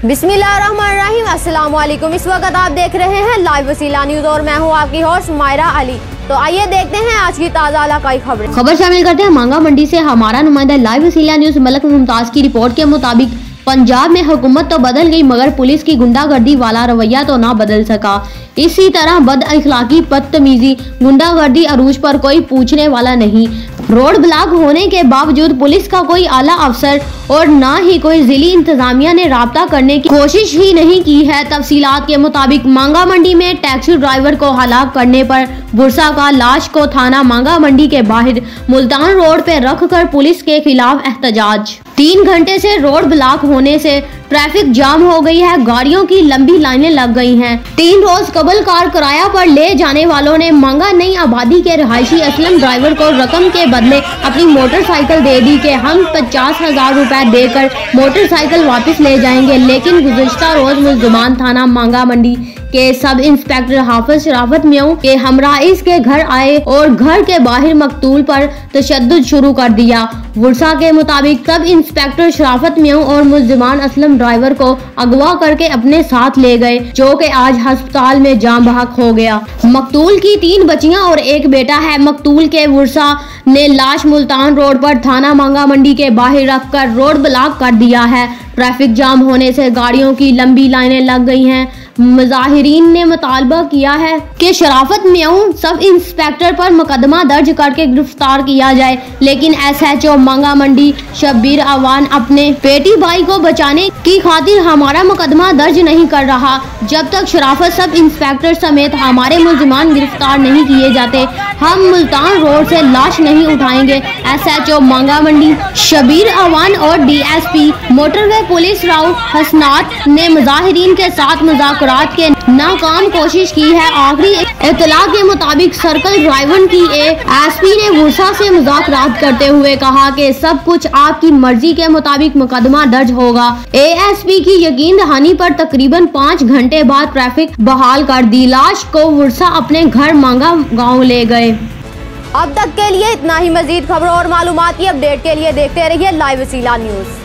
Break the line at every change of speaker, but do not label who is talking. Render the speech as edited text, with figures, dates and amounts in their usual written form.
बिस्मिल्लाहिर्रहमानिर्रहीम, अस्सलाम वालेकुम। इस वक्त आप देख रहे हैं लाइव वसीला न्यूज और मैं हूं आपकी होस्ट मायरा अली। तो आइए देखते हैं आज की ताज़ा इलाकाई खबर
शामिल करते हैं। मांगा मंडी से हमारा नुमाइंदा लाइव वसीला न्यूज मलक मुमताज की रिपोर्ट के मुताबिक पंजाब में हुकूमत तो बदल गई मगर पुलिस की गुंडागर्दी वाला रवैया तो ना बदल सका। इसी तरह बद अखलाकी, बदतमीजी, गुंडागर्दी अरूज पर कोई पूछने वाला नहीं। रोड ब्लॉक होने के बावजूद पुलिस का कोई आला अफसर और ना ही कोई जिली इंतजामिया ने राब्ता करने की कोशिश ही नहीं की है। तफसीलात के मुताबिक मांगा मंडी में टैक्सी ड्राइवर को हलाक करने पर बुरसा का लाश को थाना मांगा मंडी के बाहर मुल्तान रोड पे रखकर पुलिस के खिलाफ एहतजाज। 3 घंटे से रोड ब्लॉक होने से ट्रैफिक जाम हो गई है, गाड़ियों की लंबी लाइनें लग गई हैं। 3 रोज कबल कार किराया पर ले जाने वालों ने मांगा नई आबादी के रहायशी असलम ड्राइवर को रकम के बदले अपनी मोटरसाइकिल दे दी कि हम 50,000 रुपए देकर मोटरसाइकिल वापस ले जाएंगे। लेकिन गुज़श्ता रोज मुल्ज़िमान थाना मांगा मंडी के सब इंस्पेक्टर हाफिज शराफत मियां के हमरा इसके घर आए और घर के बाहर मकतूल पर तशद्दुद शुरू कर दिया। बुरसा के मुताबिक सब इंस्पेक्टर शराफत मियां और मुल्ज़िमान असलम ड्राइवर को अगवा करके अपने साथ ले गए, जो कि आज अस्पताल में जाम बहक हो गया। मकतूल की 3 बच्चियां और 1 बेटा है। मकतूल के बुरसा ने लाश मुल्तान रोड पर थाना मांगा मंडी के बाहर रखकर रोड ब्लॉक कर दिया है। ट्रैफिक जाम होने से गाड़ियों की लंबी लाइनें लग गई हैं। मुजाहिरीन ने मुतालबा किया है कि शराफत मियां सब इंस्पेक्टर पर मुकदमा दर्ज करके गिरफ्तार किया जाए, लेकिन SHO मांगा मंडी शब्बीर अवान अपने बेटी भाई को बचाने की खातिर हमारा मुकदमा दर्ज नहीं कर रहा। जब तक शराफत सब इंस्पेक्टर समेत हमारे मुल्ज़िमान गिरफ्तार नहीं किए जाते, हम मुल्तान रोड से लाश नहीं उठाएंगे। SHO मांगा मंडी शब्बीर अवान और DSP मोटरवे पुलिस राव हसनात ने मुजाहिरीन के साथ मुज़ाकरात के नाकाम कोशिश की है। आखिरी इत्तला के मुताबिक सर्कल ड्राइवर की ASP ने बुरसा से मुज़ाकरात करते हुए कहा कि सब कुछ आपकी मर्जी के मुताबिक मुकदमा दर्ज होगा। ASP की यकीन दहानी पर तकरीबन 5 घंटे बाद ट्रैफिक बहाल कर दी। लाश को बुरसा अपने घर मांगा गाँव ले गए।
अब तक के लिए इतना ही। मजीद खबरों और मालूमात की अपडेट के लिए देखते रहिए लाइव वसीला न्यूज।